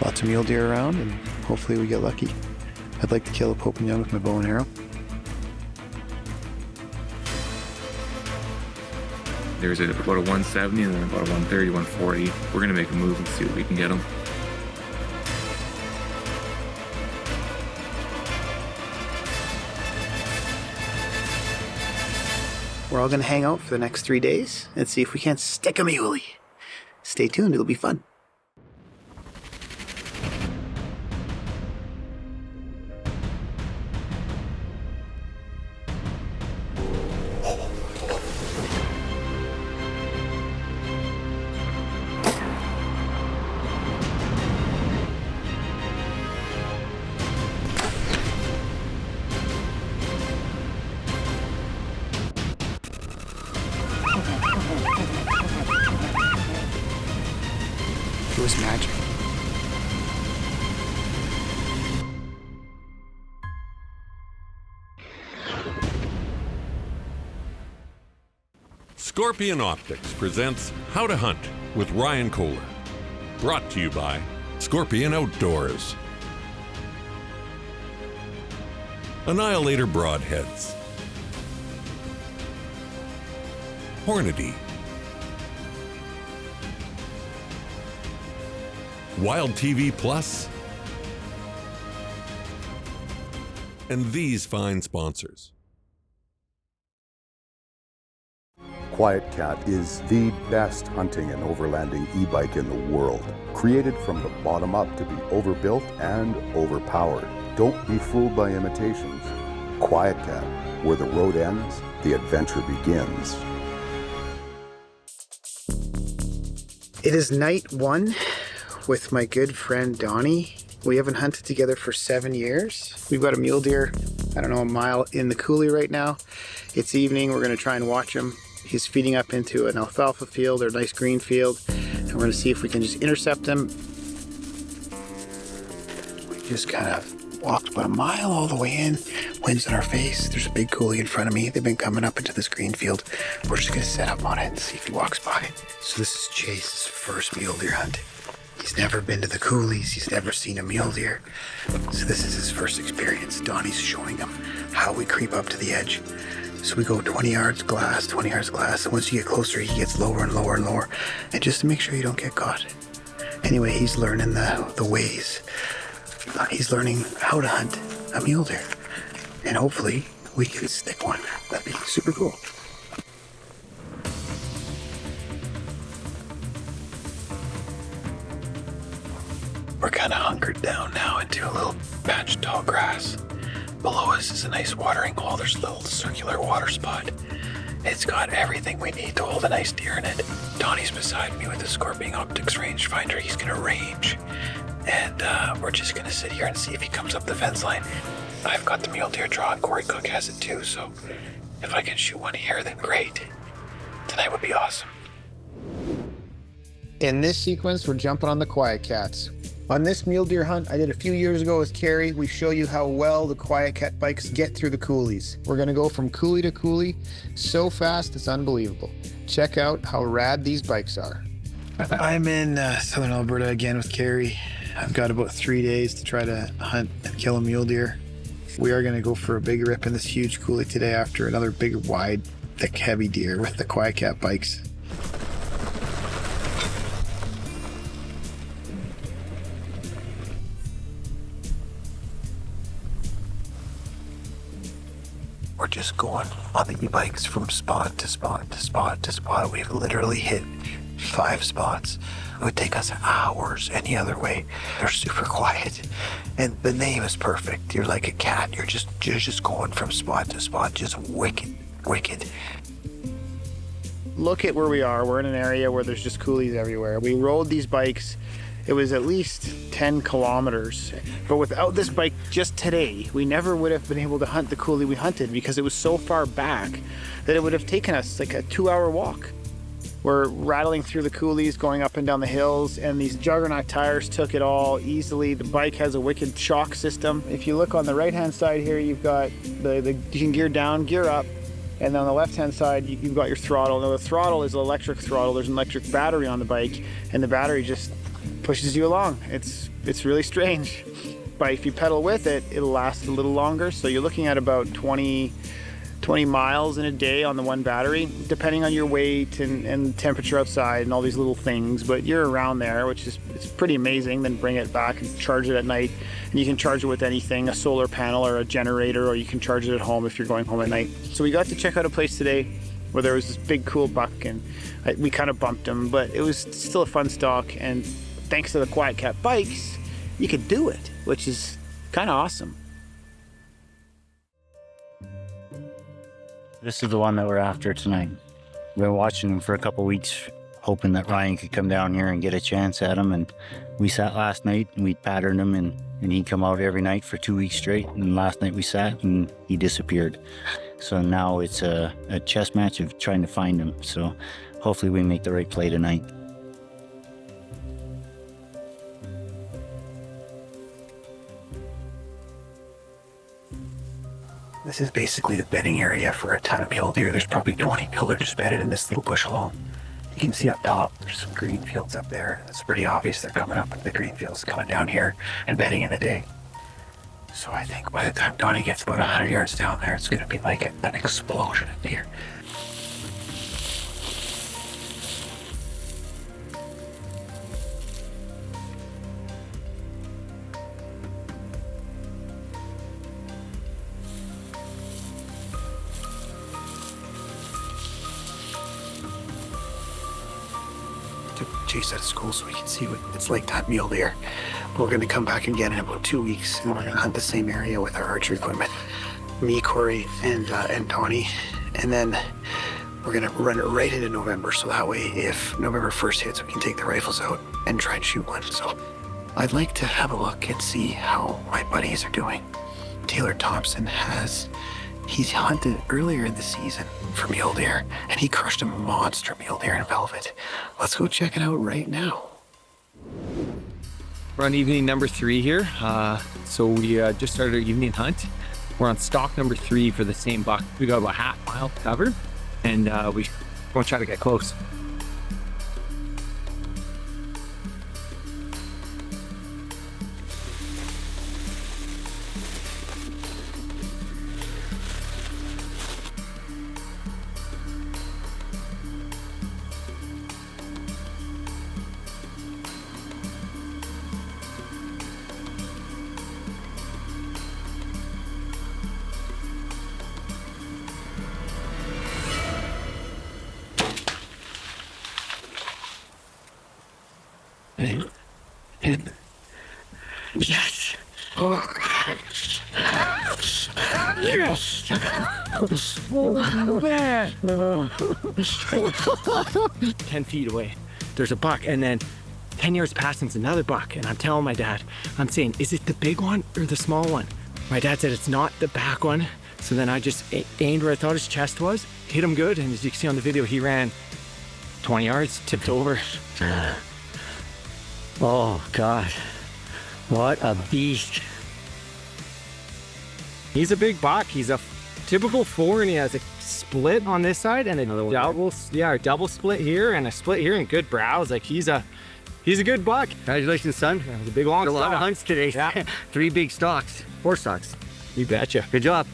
Lots of mule deer around, and hopefully we get lucky. I'd like to kill a Pope and Young with my bow and arrow. There's about a 170 and then about a 130, 140. We're gonna make a move and see what we can get them. We're all gonna hang out for the next 3 days and see if we can't stick a muley. Stay tuned, it'll be fun. It was magic. Scorpion Optics presents How to Hunt with Ryan Kohler. Brought to you by Scorpion Outdoors. Annihilator Broadheads. Hornady. Wild TV Plus, and these fine sponsors. Quiet Cat is the best hunting and overlanding e-bike in the world. Created from the bottom up to be overbuilt and overpowered. Don't be fooled by imitations. Quiet Cat, where the road ends, the adventure begins. It is night 1 with my good friend Donnie. We haven't hunted together for 7 years. We've got a mule deer, I don't know, a mile in the coulee right now. It's evening, we're gonna try and watch him. He's feeding up into an alfalfa field or a nice green field, and we're gonna see if we can just intercept him. We just kind of walked about a mile all the way in, wind's in our face. There's a big coulee in front of me. They've been coming up into this green field. We're just gonna set up on it and see if he walks by. So this is Chase's first mule deer hunt. He's never been to the coulees. He's never seen a mule deer. So this is his first experience. Donnie's showing him how we creep up to the edge. So we go 20 yards glass, 20 yards glass. And once you get closer, he gets lower and lower and lower. And just to make sure you don't get caught. Anyway, he's learning the ways. He's learning how to hunt a mule deer. And hopefully we can stick one. That'd be super cool. We're kind of hunkered down now into a little patch of tall grass. Below us is a nice watering hole. There's a little circular water spot. It's got everything we need to hold a nice deer in it. Donnie's beside me with the Scorpion Optics rangefinder. He's gonna range. And we're just gonna sit here and see if he comes up the fence line. I've got the mule deer drawn. Corey Cook has it too, so if I can shoot one here, then great. Tonight would be awesome. In this sequence, we're jumping on the Quiet Cats. On this mule deer hunt I did a few years ago with Carrie, we show you how well the Quiet Cat bikes get through the coulees. We're gonna go from coulee to coulee so fast it's unbelievable. Check out how rad these bikes are. I'm in southern Alberta again with Carrie. I've got about 3 days to try to hunt and kill a mule deer. We are gonna go for a big rip in this huge coulee today after another big, wide, thick, heavy deer with the Quiet Cat bikes. We're just going on the e-bikes from spot to spot to spot to spot. We've literally hit 5 spots. It would take us hours any other way. They're super quiet. And the name is perfect. You're like a cat. You're just going from spot to spot, just wicked. Look at where we are. We're in an area where there's just coulees everywhere. We rode these bikes. It was at least 10 kilometers. But without this bike just today, we never would have been able to hunt the coulee we hunted because it was so far back that it would have taken us like a 2-hour walk. We're rattling through the coulees, going up and down the hills, and these Juggernaut tires took it all easily. The bike has a wicked shock system. If you look on the right-hand side here, you've got you can gear down, gear up, and then on the left-hand side, you've got your throttle. Now the throttle is an electric throttle. There's an electric battery on the bike, and the battery just pushes you along. It's really strange. But if you pedal with it, it'll last a little longer. So you're looking at about 20 miles in a day on the one battery, depending on your weight and temperature outside and all these little things. But you're around there, which is it's pretty amazing. Then bring it back and charge it at night. And you can charge it with anything, a solar panel or a generator, or you can charge it at home if you're going home at night. So we got to check out a place today where there was this big cool buck, and we kind of bumped him, but it was still a fun stalk. And thanks to the Quiet Cat bikes, you could do it, which is kind of awesome. This is the one that we're after tonight. We've been watching him for a couple weeks, hoping that Ryan could come down here and get a chance at him. And we sat last night and we patterned him, and he'd come out every night for 2 weeks straight. And last night we sat and he disappeared. So now it's a chess match of trying to find him. So hopefully we make the right play tonight. This is basically the bedding area for a ton of mule deer. There's probably 20 mule deer just bedded in this little bush alone. You can see up top, there's some green fields up there. It's pretty obvious they're coming up into the green fields, coming down here and bedding in the day. So I think by the time Donnie gets about 100 yards down there, it's gonna be like an explosion of deer. Took Chase out of school so we can see what it's like to hunt mule deer. We're going to come back again in about 2 weeks, and we're going to hunt the same area with our archery equipment. Me, Corey, and Donnie. And then we're going to run it right into November, so that way if November 1st hits, we can take the rifles out and try and shoot one. So I'd like to have a look and see how my buddies are doing. Taylor Thompson he's hunted earlier in the season for mule deer, and he crushed a monster mule deer in velvet. Let's go check it out right now. We're on evening number 3 here. So we just started our evening hunt. We're on stalk number 3 for the same buck. We got about half mile covered, and we're gonna try to get close. Yes. Oh. Yes. Oh, man. 10 feet away, there's a buck, and then 10 yards past him's another buck. And I'm telling my dad, I'm saying, is it the big one or the small one? My dad said it's not the back one. So then I just aimed where I thought his chest was, hit him good, and as you can see on the video, he ran 20 yards, tipped over. Oh, God. What a beast. He's a big buck. He's a typical 4, and he has a split on this side and a double split here and a split here and good brows. Like he's a good buck. Congratulations, son. Yeah, it was a big long A lot stalk. of hunts today. Yeah. 3 big stalks. 4 stalks. You betcha. Good job.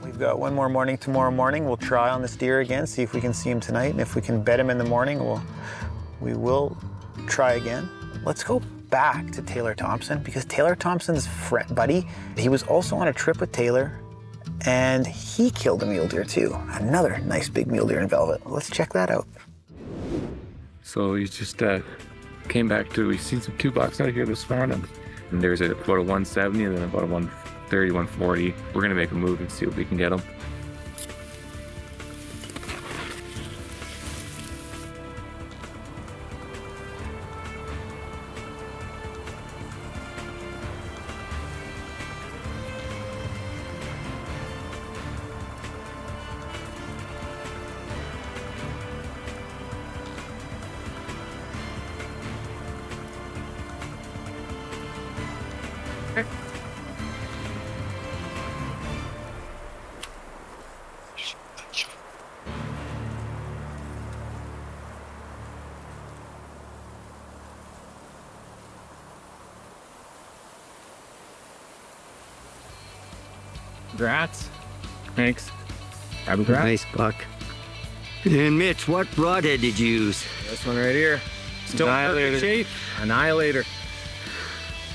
We've got one more morning tomorrow morning. We'll try on this deer again, see if we can see him tonight. And if we can bed him in the morning, we will try again. Let's go back to Taylor Thompson, because Taylor Thompson's buddy, he was also on a trip with Taylor, and he killed a mule deer too. Another nice big mule deer in velvet. Let's check that out. So we just came back to, we've seen some 2 bucks out here this morning. And there's about a 170 and then about a 130, 140. We're gonna make a move and see if we can get them. Congrats. Thanks. Have a congrats. Nice buck. And Mitch, what broadhead did you use? This one right here. Still in perfect shape. Annihilator.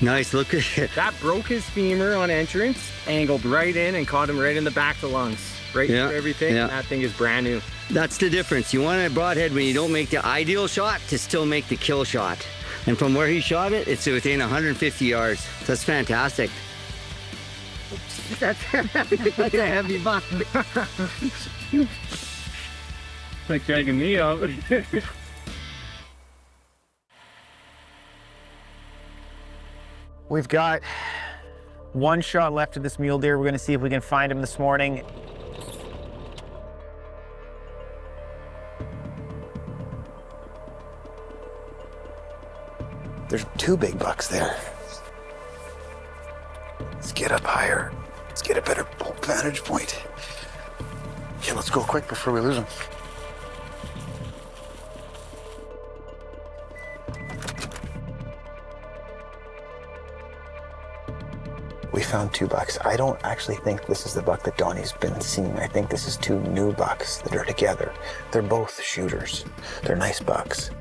Nice, look at it. That broke his femur on entrance, angled right in and caught him right in the back of the lungs. Right through everything, and that thing is brand new. That's the difference. You want a broadhead when you don't make the ideal shot to still make the kill shot. And from where he shot it, it's within 150 yards. That's fantastic. That's a heavy buck. Like dragging me up. We've got one shot left of this mule deer. We're gonna see if we can find him this morning. There's 2 big bucks there. Let's get up higher. Let's get a better vantage point. Yeah, let's go quick before we lose them. We found 2 bucks. I don't actually think this is the buck that Donnie's been seeing. I think this is 2 new bucks that are together. They're both shooters. They're nice bucks.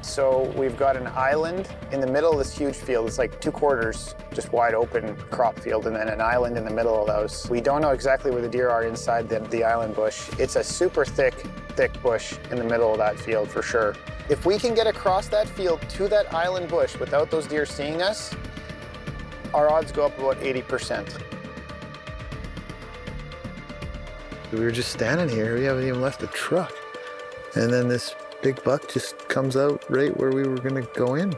So we've got an island in the middle of this huge field. It's like 2 quarters, just wide open crop field, and then an island in the middle of those. We don't know exactly where the deer are inside the island bush. It's a super thick bush in the middle of that field for sure. If we can get across that field to that island bush without those deer seeing us, our odds go up about 80%. We were just standing here. We haven't even left the truck. And then this big buck just comes out right where we were gonna go in.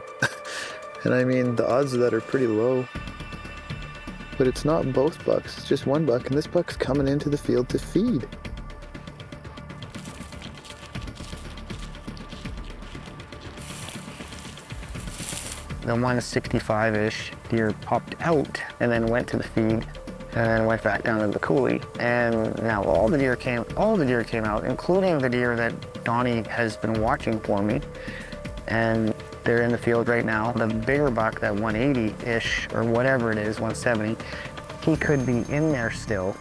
And I mean, the odds of that are pretty low. But it's not both bucks, it's just one buck, and this buck's coming into the field to feed. The 165-ish deer popped out and then went to the feed and then went back down to the coulee. And now all the deer came out, including the deer that Donnie has been watching for me. And they're in the field right now. The bigger buck, that 180-ish or whatever it is, 170, he could be in there still.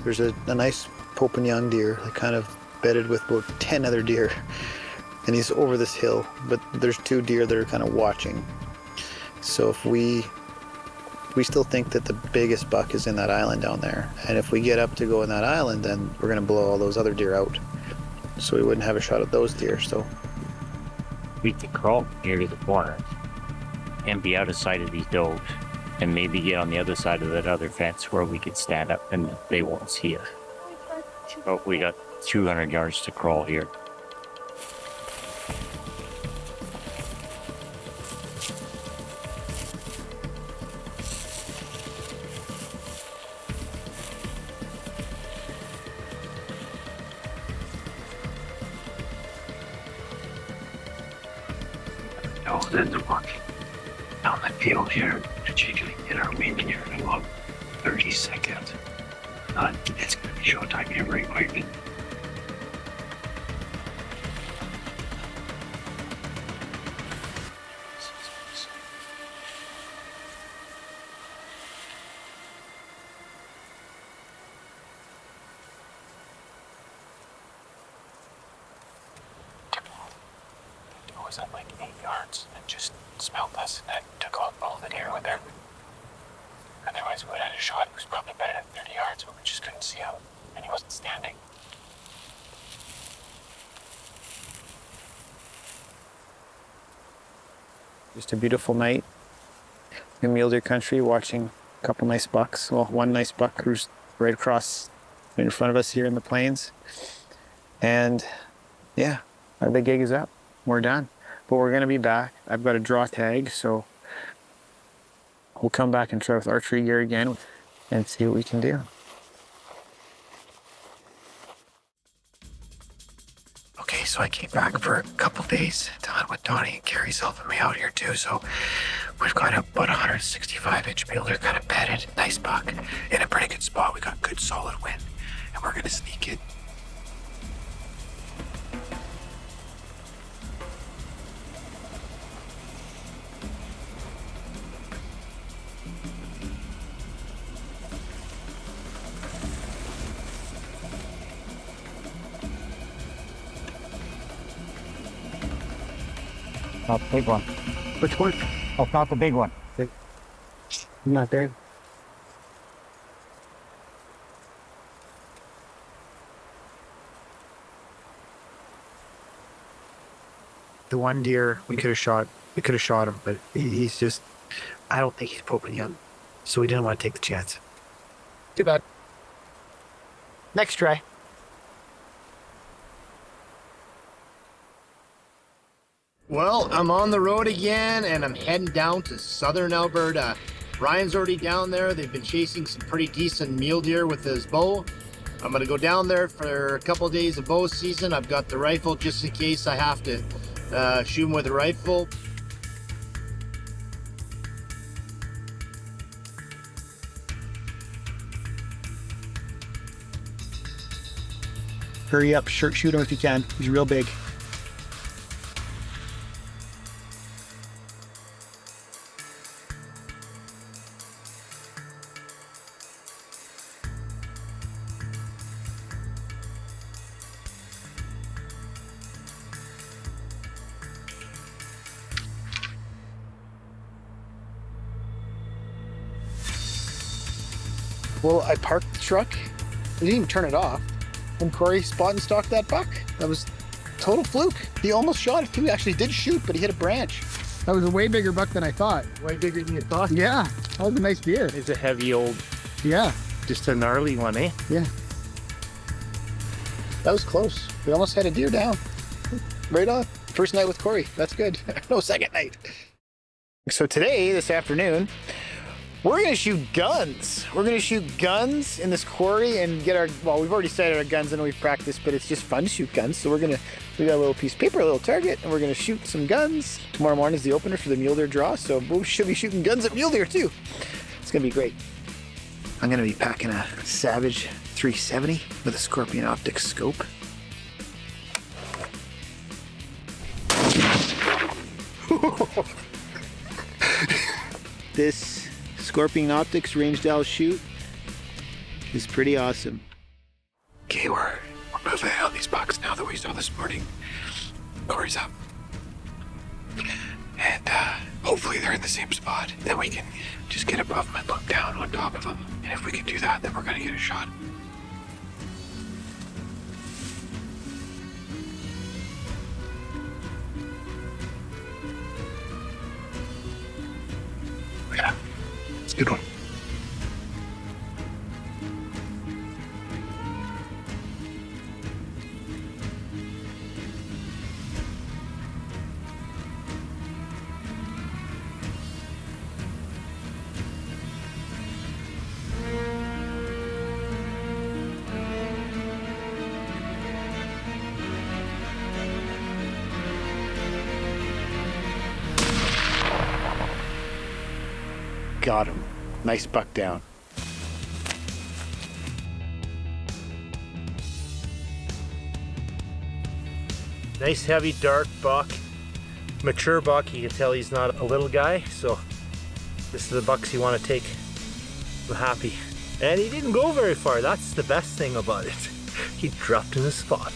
There's a nice Pope and Young deer, like kind of bedded with about 10 other deer. And he's over this hill, but there's 2 deer that are kind of watching. So if we still think that the biggest buck is in that island down there. And if we get up to go in that island, then we're gonna blow all those other deer out. So we wouldn't have a shot at those deer, so. We could crawl near to the corner and be out of sight of these does and maybe get on the other side of that other fence where we could stand up and they won't see us. But we got 200 yards to crawl here. Then to walk down the field here to get our wind here in about 30 seconds. It's going to be showtime here very quickly. It was at like 8 yards and just smelled us and then took all the deer with her. Otherwise, we would have had a shot. He was probably better than 30 yards, but we just couldn't see him, and he wasn't standing. Just a beautiful night in mule deer country, watching a couple nice bucks. Well, one nice buck cruised right across in front of us here in the plains. And yeah, the gig is up. We're done. But we're gonna be back. I've got a draw tag, so we'll come back and try with archery gear again and see what we can do. Okay, so I came back for a couple days to hunt with Donnie, and Carrie's helping me out here too. So we've got about 165-inch muler kind of bedded, nice buck, in a pretty good spot. We got good solid wind, and we're gonna sneak it. Not the big one. Which one? Oh, not the big one. Not there. The one deer we could have shot him, but he's just, I don't think he's pooping yet. So we didn't want to take the chance. Too bad. Next try. Well, I'm on the road again, and I'm heading down to southern Alberta. Ryan's already down there. They've been chasing some pretty decent mule deer with his bow. I'm gonna go down there for a couple of days of bow season. I've got the rifle just in case I have to shoot him with a rifle. Hurry up, shoot him if you can. He's real big. Well, I parked the truck. I didn't even turn it off. And Corey spot and stalked that buck. That was total fluke. He almost shot it too. He actually did shoot, but he hit a branch. That was a way bigger buck than I thought. Way bigger than you thought? Yeah, that was a nice deer. It's a heavy old, Yeah, just a gnarly one, eh? yeah. That was close. We almost had a deer down. Right on. First night with Corey. That's good. No second night. So today, this afternoon, we're going to shoot guns. We're going to shoot guns in this quarry and get our, well, we've already set our guns and we've practiced, but it's just fun to shoot guns. So we got a little piece of paper, a little target, and we're going to shoot some guns. Tomorrow morning is the opener for the mule deer draw, so we should be shooting guns at mule deer too. It's going to be great. I'm going to be packing a Savage 370 with a Scorpion Optics scope. This Scorpion Optics ranged out shoot is pretty awesome. Okay, we're moving out these bucks now that we saw this morning. Corey's up. And hopefully they're in the same spot. Then we can just get above them and look down on top of them. And if we can do that, then we're gonna get a shot. Yeah, it's a good one. Got him. Nice buck down. Nice heavy dark buck. Mature buck, you can tell he's not a little guy, so this is the bucks you want to take. I'm happy. And he didn't go very far, that's the best thing about it. He dropped in the spot.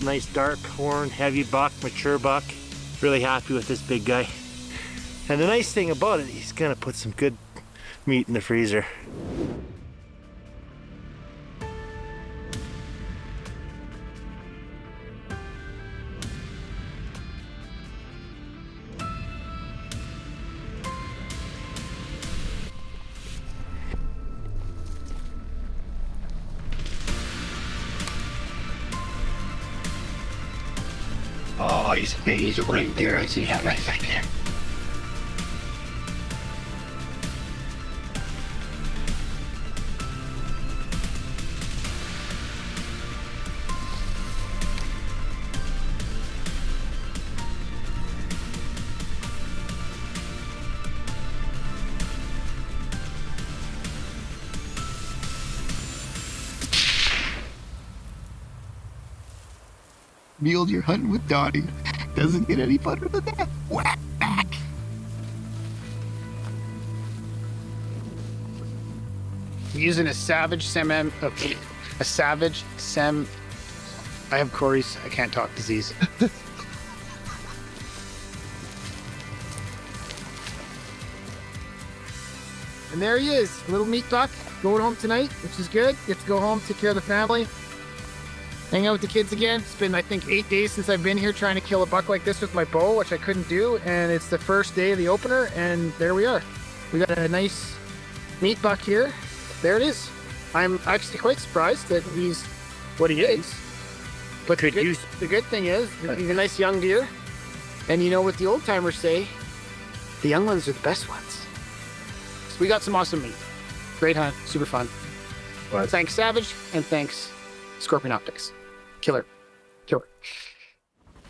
Nice dark horn, heavy buck, mature buck. Really happy with this big guy. And the nice thing about it, he's gonna put some good meat in the freezer. Oh, he's right there. I see that right back there. mule deer hunting with Donnie. Doesn't get any better than that. Whack back. Using a Savage I have Corey's I can't talk disease. And there he is, little meat buck, going home tonight, which is good. Get to go home, take care of the family, hang out with the kids again. It's been, I think, 8 days since I've been here trying to kill a buck like this with my bow, which I couldn't do. And it's the first day of the opener, and there we are. We got a nice meat buck here. There it is. I'm actually quite surprised that he's what he is. But the good thing is, he's a nice young deer. And you know what the old timers say, the young ones are the best ones. So we got some awesome meat. Great hunt, super fun. But thanks Savage, and thanks Scorpion Optics. Killer.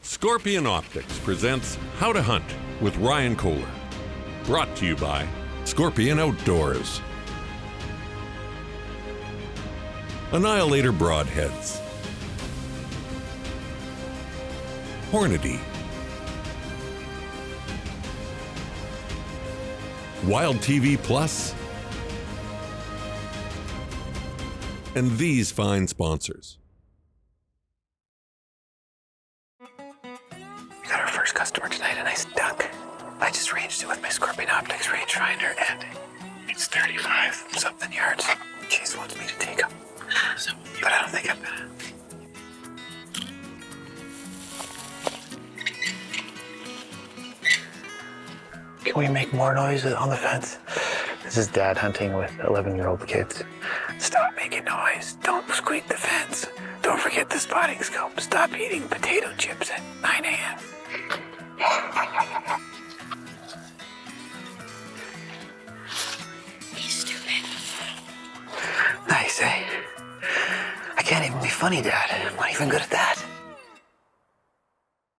Scorpion Optics presents How to Hunt with Ryan Kohler. Brought to you by Scorpion Outdoors. Annihilator Broadheads. Hornady. Wild TV Plus. And these fine sponsors. We got our first customer tonight, a nice duck. I just ranged it with my Scorpion Optics rangefinder, and it's 35 something yards. Chase wants me to take him, but I don't think I'm gonna. Can we make more noise on the fence? This is Dad hunting with 11-year-old kids. Stop making noise. Don't squeak the fence. Don't forget the spotting scope. Stop eating potato chips at 9 a.m. You stupid. Nice, eh? I can't even be funny, Dad. I'm not even good at that.